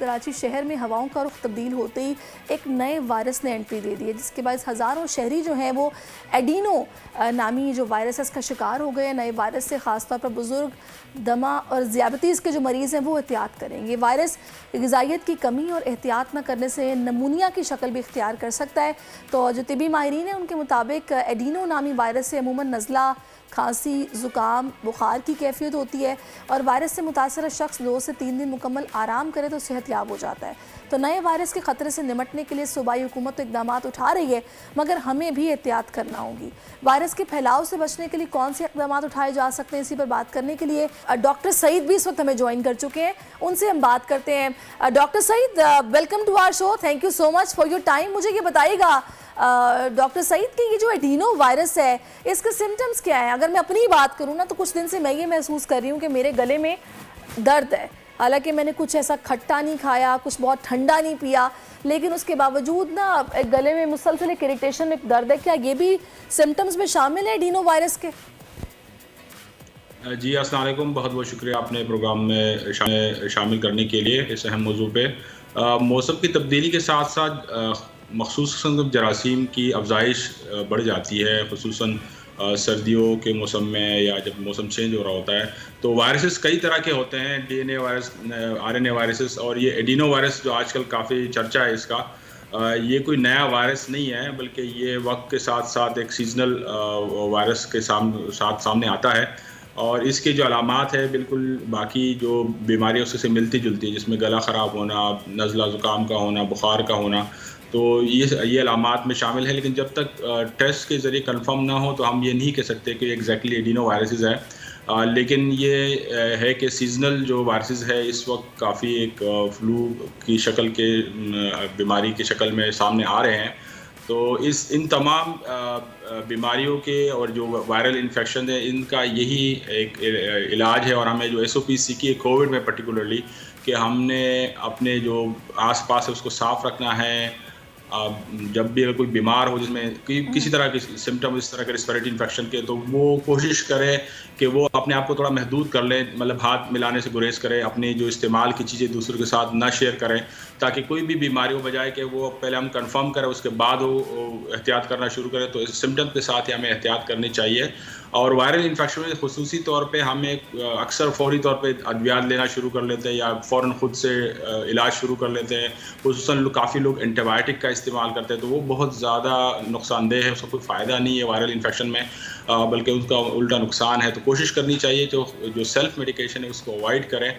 कराची शहर में हवाओं का रुख तब्दील होते ही एक नए वायरस ने एंट्री दे दी है, जिसके बाद हज़ारों शहरी जो हैं वो एडिनो नामी जो वायरस का शिकार हो गए। नए वायरस से ख़ासतौर पर बुज़ुर्ग, दमा और ज़ियाबतीज़ के जो मरीज़ हैं वो एहतियात करेंगे। वायरस ग़िज़ाइयत की कमी और एहतियात न करने से नमूनिया की शक्ल भी इख्तियार कर सकता है। तो जो तिबी माहिरीन हैं उनके मुताबिक एडिनो नामी वायरस से अमूमन नज़ला, खांसी, ज़ुकाम, बुखार की कैफियत होती है और वायरस से मुतासर शख्स 2 से 3 दिन मुकम्मल आराम करे तो सेहतयाब हो जाता है। तो नए वायरस के ख़तरे से निमटने के लिए सूबाई हुकूमत तो इक़दाम उठा रही है, मगर हमें भी एहतियात करना होगी। वायरस के फैलाव से बचने के लिए कौन से इक़दाम उठाए जा सकते हैं, इसी पर बात करने के लिए डॉक्टर सईद भी इस वक्त हमें ज्वाइन कर चुके हैं। उनसे हम बात करते हैं। Doctor Saeed, welcome to our show, thank you so much for your time. मुझे ये बताइएगा डॉक्टर सईद कि ये जो एडिनो वायरस है इसके सिम्टम्स क्या हैं? अगर मैं अपनी बात करूँ ना तो कुछ दिन से मैं ये महसूस कर रही हूँ कि मेरे गले में दर्द है। हालांकि मैंने कुछ ऐसा खट्टा नहीं खाया, कुछ बहुत ठंडा नहीं पिया, लेकिन उसके बावजूद ना गले में मुसलसल एक इरिटेशन, एक दर्द है। क्या ये भी सिम्टम्स में शामिल है एडिनो वायरस के? जी अस्सलाम वालेकुम, बहुत बहुत शुक्रिया आपने प्रोग्राम में शामिल करने के लिए इस अहम मौजू पे। मौसम की तब्दीली के साथ साथ मखसूस किस्म के जरासीम की अफजाइश बढ़ जाती है, खुसूसन सर्दियों के मौसम में या जब मौसम चेंज हो रहा होता है। तो वायरसेस कई तरह के होते हैं, DNA वायरस, RNA वायरसेस, और ये एडिनो वायरस जो आजकल काफ़ी चर्चा है इसका, ये कोई नया वायरस नहीं है, बल्कि ये वक्त के साथ साथ एक सीजनल वायरस के साथ सामने आता है। और इसके जो अलामात है बिल्कुल बाकी जो बीमारियों से मिलती जुलती है, जिसमें गला ख़राब होना, नज़ला ज़ुकाम का होना, बुखार का होना, तो ये अलामात में शामिल है। लेकिन जब तक टेस्ट के ज़रिए कंफर्म ना हो तो हम ये नहीं कह सकते कि एग्जैक्टली एडिनो वायरसेस है। लेकिन ये है कि सीजनल जो वायरसेस है इस वक्त काफ़ी एक फ्लू की शक्ल के बीमारी की शक्ल में सामने आ रहे हैं। तो इन तमाम बीमारियों के और जो वायरल इन्फेक्शन है इनका यही एक इलाज है। और हमें जो SOP सीखी है कोविड में पर्टिकुलरली, कि हमने अपने जो आसपास है उसको साफ़ रखना है। जब भी अगर कोई बीमार हो जिसमें किसी तरह के सिम्टम इस तरह के रेस्पिरेटरी इन्फेक्शन के, तो वो कोशिश करे कि वो अपने आप को थोड़ा महदूद कर ले, मतलब हाथ मिलाने से गुरेज करे, अपनी जो इस्तेमाल की चीज़ें दूसरों के साथ ना शेयर करें, ताकि कोई भी बीमारी हो बजाय कि वो पहले हम कंफर्म करें उसके बाद वो एहतियात करना शुरू करें। तो इस सिम्टम के साथ ही हमें एहतियात करनी चाहिए। और वायरल इन्फेक्शन में खुसूसी तौर पे हम अक्सर फौरी तौर पे अद्वियात लेना शुरू कर लेते हैं या फ़ौरन ख़ुद से इलाज शुरू कर लेते हैं। खुसूसन काफ़ी लोग एंटीबायोटिक का इस्तेमाल करते हैं, तो वो बहुत ज़्यादा नुकसानदेह है, उसका कोई फ़ायदा नहीं है वायरल इन्फेक्शन में, बल्कि उसका उल्टा नुकसान है। तो कोशिश करनी चाहिए जो सेल्फ मेडिकेशन है उसको अवॉइड करें,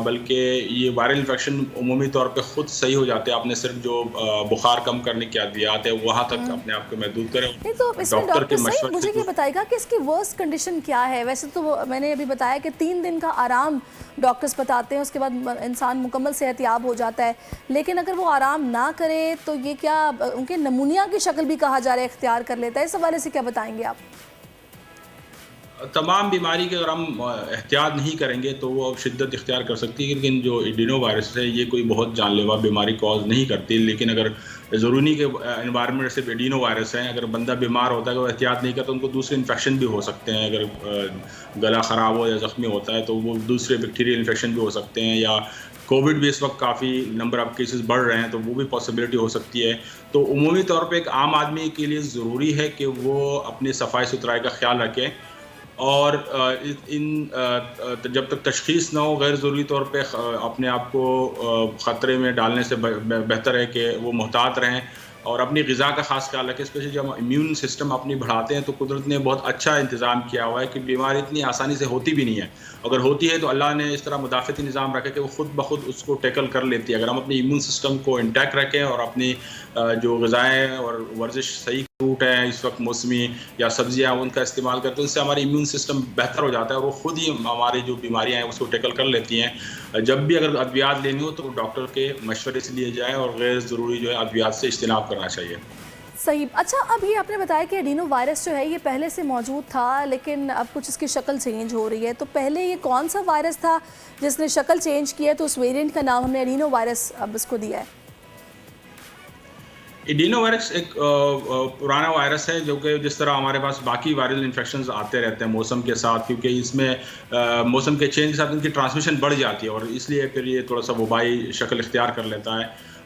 बल्कि ये वायरल इन्फेक्शन उमूमी तौर पे ख़ुद सही हो जाते हैं। आपने सिर्फ जो बुखार कम करने की अद्वियात है वहाँ तक अपने आप को महदूद करें। नहीं तो इसमें डॉक्टर सही मुझे ये बताएगा कि इसकी वर्स्ट कंडीशन क्या है? वैसे तो मैंने अभी बताया कि 3 दिन का आराम डॉक्टर्स बताते हैं, उसके बाद इंसान मुकम्मल सेहतयाब हो जाता है। लेकिन अगर वो आराम ना करे तो ये क्या उनके नमूनिया की शक्ल भी कहा जा रहा है इख्तियार कर लेता है? इस हवाले से क्या बताएंगे आप? तमाम बीमारी के अगर हम एहतियात नहीं करेंगे तो वो शिद्दत इख्तियार कर सकती है, लेकिन जो एडिनो वायरस है ये कोई बहुत जानलेवा बीमारी कॉज नहीं करती। लेकिन अगर ज़रूरी के एनवायरनमेंट सिर्फ एडिनो वायरस हैं, अगर बंदा बीमार होता है तो एहतियात नहीं करता, उनको दूसरे इन्फेक्शन भी हो सकते हैं। अगर गला ख़राब हो या ज़ख्मी होता है तो वो दूसरे बैक्टीरियल इन्फेक्शन भी हो सकते हैं, या कोविड भी इस वक्त काफ़ी नंबर ऑफ़ केसेस बढ़ रहे हैं तो वो भी पॉसिबिलिटी हो सकती है। तो उमूमी तौर पे एक आम आदमी के लिए ज़रूरी है कि वो अपनी सफाई सुथराई का ख्याल रखें, और जब तक तशख़ीस ना हो गैर ज़रूरी तौर पे अपने आप को ख़तरे में डालने से बेहतर है कि वो मुहतात रहें और अपनी ग़िज़ा का ख़ास ख्याल रखें। स्पेशली जब हम इम्यून सिस्टम अपनी बढ़ाते हैं तो कुदरत ने बहुत अच्छा इंतज़ाम किया हुआ है कि बीमारी इतनी आसानी से होती भी नहीं है। अगर होती है तो अल्लाह ने इस तरह मुदाफ़ती निज़ाम रखा कि वो ख़ुद ब खुद उसको टैकल कर लेती है। अगर हम अपने इम्यून सिस्टम को इंटैक्ट रखें और अपनी जो ग़िज़ाएँ और वर्जिश सही, फ्रूट हैं इस वक्त मौसमी या सब्जियां, उनका इस्तेमाल करते हैं, उससे हमारा इम्यून सिस्टम बेहतर हो जाता है और वो खुद ही हमारी जो बीमारियां हैं उसको टैकल कर लेती हैं। जब भी अगर अद्वियात लेनी हो तो डॉक्टर के मशवरे से लिए जाए और गैर ज़रूरी जो है अद्वियात से इज्तनाब करना चाहिए। सही। अच्छा, अब ये आपने बताया कि एडिनो वायरस जो है ये पहले से मौजूद था, लेकिन अब कुछ इसकी शक्ल चेंज हो रही है। तो पहले ये कौन सा वायरस था जिसने शक्ल चेंज की है, तो उस वेरिएंट का नाम हमने एडिनो वायरस अब इसको दिया है? एडिनो वायरस एक पुराना वायरस है जो कि जिस तरह हमारे पास बाकी वायरल इन्फेक्शंस आते रहते हैं मौसम के साथ, क्योंकि इसमें मौसम के चेंज के साथ इनकी ट्रांसमिशन बढ़ जाती है और इसलिए फिर ये थोड़ा सा वबाई शक्ल इख्तियार कर लेता है।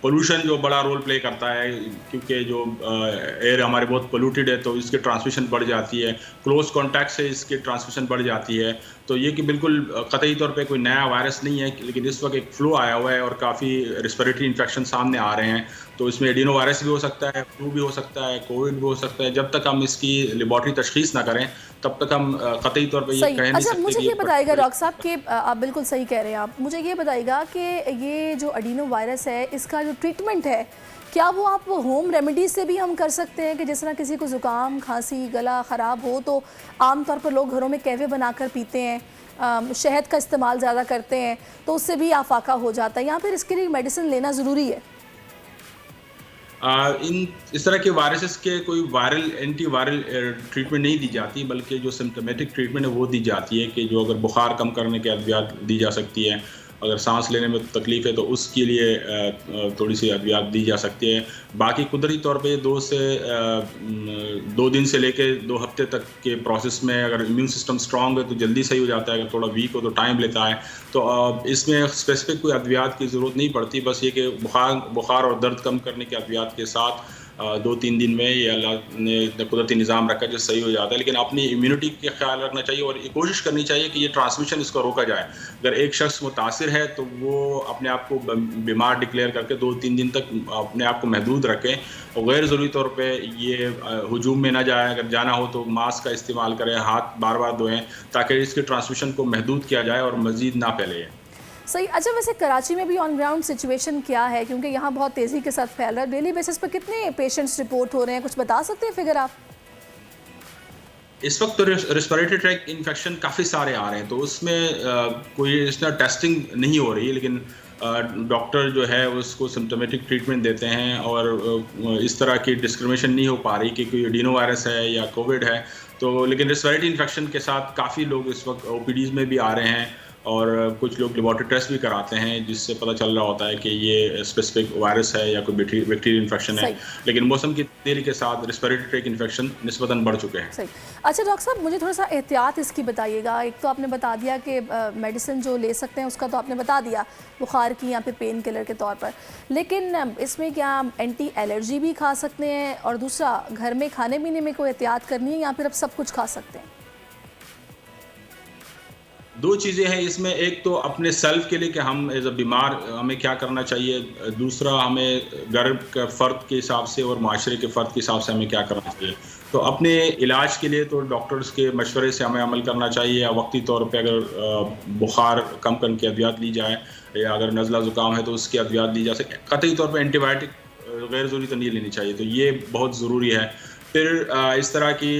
पोल्यूशन जो बड़ा रोल प्ले करता है, क्योंकि जो एयर हमारे बहुत पोल्यूटेड है तो इसकी ट्रांसमिशन बढ़ जाती है, क्लोज कॉन्टैक्ट से इसकी ट्रांसमिशन बढ़ जाती है। तो ये कि बिल्कुल कतई तौर पे कोई नया वायरस नहीं है, लेकिन इस वक्त एक फ्लू आया हुआ है और काफ़ी रिस्पिरेटरी इन्फेक्शन सामने आ रहे हैं। तो इसमें एडिनो वायरस भी हो सकता है, फ्लू भी हो सकता है, कोविड भी हो सकता है। जब तक हम इसकी लेबॉर्ट्री तशखीस ना करें तब तक हम कतई तौर पे ये कह नहीं सकते। मुझे ये बताइएगा डॉक्टर साहब कि आप बिल्कुल सही कह रहे हैं, आप मुझे ये बताइएगा कि ये जो एडिनो वायरस है इसका जो ट्रीटमेंट है, क्या वो आप होम रेमेडीज से भी हम कर सकते हैं कि जिस तरह किसी को ज़ुकाम, खांसी, गला ख़राब हो तो आमतौर पर लोग घरों में कहवे बनाकर पीते हैं, शहद का इस्तेमाल ज़्यादा करते हैं तो उससे भी आफाका हो जाता है, या फिर इसके लिए मेडिसिन लेना ज़रूरी है? इस तरह के वायरसेस के कोई वायरल एंटी वायरल ट्रीटमेंट नहीं दी जाती, बल्कि जो सिम्टोमेटिक ट्रीटमेंट है वो दी जाती है कि जो अगर बुखार कम करने के अद्वियात दी जा सकती है, अगर सांस लेने में तकलीफ़ है तो उसके लिए थोड़ी सी अद्वियात दी जा सकती है। बाकी कुदरती तौर पे 2 दिन से लेके 2 हफ्ते तक के प्रोसेस में अगर इम्यून सिस्टम स्ट्रांग है तो जल्दी सही हो जाता है, अगर थोड़ा वीक हो तो टाइम लेता है। तो इसमें स्पेसिफिक कोई अद्वियात की ज़रूरत नहीं पड़ती, बस ये कि बुखार और दर्द कम करने के अद्वियात के साथ 2-3 दिन में ये अल्लाह ने कुदरती निज़ाम रखा जो सही हो जाता है। लेकिन अपनी इम्यूनिटी का ख्याल रखना चाहिए और ये कोशिश करनी चाहिए कि ये ट्रांसमिशन इसको रोका जाए। अगर एक शख्स मुतासिर है तो वो अपने आप को बीमार डिक्लेयर करके 2-3 दिन तक अपने आप को महदूद रखें और गैर ज़रूरी तौर पे ये हुजूम में ना जाए। अगर जाना हो तो मास्क का इस्तेमाल करें, हाथ बार-बार धोएँ ताकि इसके ट्रांसमिशन को महदूद किया जाए और मज़ीद ना फैले। सही। अच्छा, वैसे कराची में भी ऑन ग्राउंड सिचुएशन क्या है, क्योंकि यहाँ बहुत तेज़ी के साथ फैल रहा है, डेली बेसिस पर कितने पेशेंट्स रिपोर्ट हो रहे हैं, कुछ बता सकते हैं फिगर आप? इस वक्त तो रेस्पिरेटरी ट्रैक इन्फेक्शन काफ़ी सारे आ रहे हैं, तो उसमें कोई इस तरह टेस्टिंग नहीं हो रही है, लेकिन डॉक्टर जो है उसको सिम्टोमेटिक ट्रीटमेंट देते हैं और इस तरह की डिस्क्रिमिनेशन नहीं हो पा रही कि कोई एडिनो वायरस है या कोविड है। तो लेकिन रेस्पिरेटरी इन्फेक्शन के साथ काफ़ी लोग इस वक्त ओपीडीज़ में भी आ रहे हैं और कुछ लोग लेबॉर्ट्री टेस्ट भी कराते हैं जिससे पता चल रहा होता है कि ये स्पेसिफिक वायरस है या कोई बैक्टीरियल इन्फेक्शन है। लेकिन मौसम की तब्दीली के साथ रेस्पिरेटरी ट्रैक इन्फेक्शन निस्बतन बढ़ चुके हैं। सही। अच्छा डॉक्टर साहब, मुझे थोड़ा सा एहतियात इसकी बताइएगा। एक तो आपने बता दिया कि मेडिसिन जो ले सकते हैं उसका तो आपने बता दिया, बुखार की या फिर पेन किलर के तौर पर, लेकिन इसमें क्या एंटी एलर्जी भी खा सकते हैं? और दूसरा, घर में खाने पीने में कोई एहतियात करनी है या फिर अब सब कुछ खा सकते हैं? 2 चीज़ें हैं इसमें, एक तो अपने सेल्फ के लिए कि हम एज अ बीमार हमें क्या करना चाहिए, दूसरा हमें घर के फ़र्द के हिसाब से और माशरे के फ़र्द के हिसाब से हमें क्या करना चाहिए। तो अपने इलाज के लिए तो डॉक्टर्स के मशवरे से हमें अमल करना चाहिए, या वक्ती तौर पे अगर बुखार कम करने की अद्वियात ली जाए या अगर नज़ला ज़ुकाम है तो उसकी अद्वियात दी जा सके। कतई तौर पे एंटीबायोटिक गैर ज़रूरी तो नहीं लेनी चाहिए, तो ये बहुत ज़रूरी है। फिर इस तरह की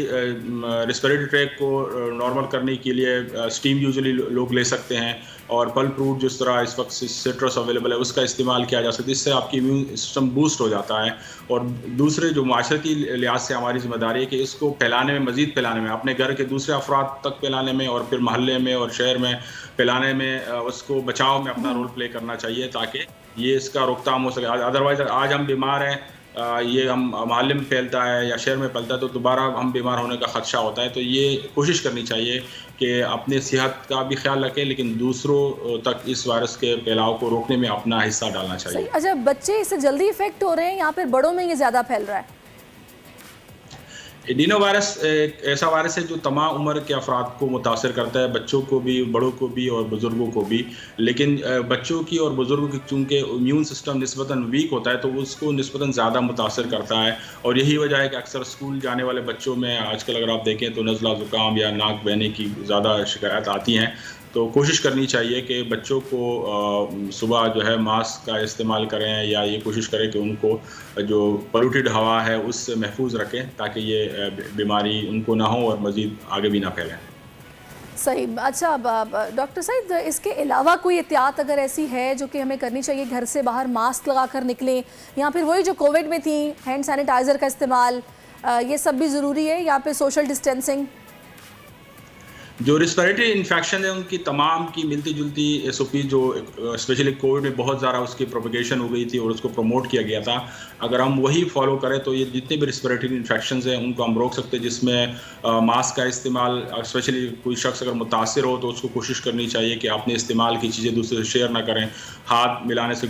रेस्पिरेटरी ट्रैक को नॉर्मल करने के लिए स्टीम यूजुअली लोग ले सकते हैं और फल फ्रूट जिस तरह इस वक्त सिट्रस अवेलेबल है उसका इस्तेमाल किया जा सकता है, इससे आपकी इम्यून सिस्टम बूस्ट हो जाता है। और दूसरे जो माशरती लिहाज से हमारी जिम्मेदारी है कि इसको फैलाने में, मज़ीद फैलाने में, अपने घर के दूसरे अफराद तक फैलाने में और फिर महल्ले में और शहर में फैलाने में उसको बचाव में अपना रोल प्ले करना चाहिए ताकि ये इसका रोकथाम हो सके। अदरवाइज़ आज हम बीमार हैं, ये हम मोहल्ले में फैलता है या शहर में फैलता है तो दोबारा हम बीमार होने का खदशा होता है। तो ये कोशिश करनी चाहिए कि अपने सेहत का भी ख्याल रखें, लेकिन दूसरों तक इस वायरस के फैलाव को रोकने में अपना हिस्सा डालना चाहिए। अच्छा, बच्चे इससे जल्दी इफेक्ट हो रहे हैं या फिर बड़ों में ये ज़्यादा फैल रहा है? एडिनो वायरस एक ऐसा वायरस है जो तमाम उम्र के अफराद को मुतासर करता है, बच्चों को भी, बड़ों को भी और बुज़ुर्गों को भी। लेकिन बच्चों की और बुज़ुर्गों की चूँकि इम्यून सिस्टम निस्बतन वीक होता है तो उसको निस्बतन ज़्यादा मुतासर करता है और यही वजह है कि अक्सर स्कूल जाने वाले बच्चों में आजकल अगर आप देखें तो नज़ला ज़ुकाम या नाक बहने की ज़्यादा शिकायत आती हैं। तो कोशिश करनी चाहिए कि बच्चों को सुबह जो है मास्क का इस्तेमाल करें या ये कोशिश करें कि उनको जो पोल्यूटेड हवा है उससे महफूज रखें ताकि ये बीमारी उनको ना हो और मज़ीद आगे भी ना फैलें। सही। अच्छा डॉक्टर साहब, इसके अलावा कोई एहतियात अगर ऐसी है जो कि हमें करनी चाहिए, घर से बाहर मास्क लगा कर निकलें या फिर वही जो कोविड में थी हैंड सैनिटाइज़र का इस्तेमाल, ये सब भी ज़रूरी है या फिर सोशल डिस्टेंसिंग? जो रिस्पिरेटरी इन्फेक्शन है उनकी तमाम की मिलती जुलती एसओपी जो स्पेशली कोविड में बहुत ज़्यादा उसकी प्रोपगेशन हो गई थी और उसको प्रमोट किया गया था, अगर हम वही फॉलो करें तो ये जितने भी रिस्पिरेटरी इन्फेक्शंस हैं उनको हम रोक सकते हैं, जिसमें मास्क का इस्तेमाल, स्पेशली कोई शख्स अगर मुतासिर हो तो उसको कोशिश करनी चाहिए कि आपने इस्तेमाल की चीज़ें दूसरे से शेयर ना करें, हाथ मिलाने से